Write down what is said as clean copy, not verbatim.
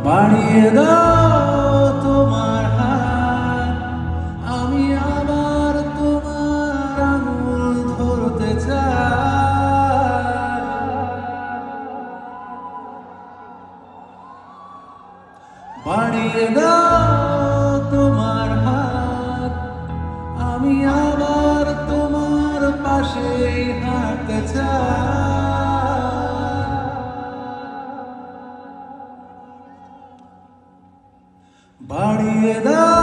বাড়িয়ে দাও তোমার হাত, আমি আবার তোমার আঙুল ধরতে চাই। বাড়িয়ে দাও তোমার হাত, আমি আবার তোমার পাশে হাঁটতে চাই। বাড়িয়ে দাও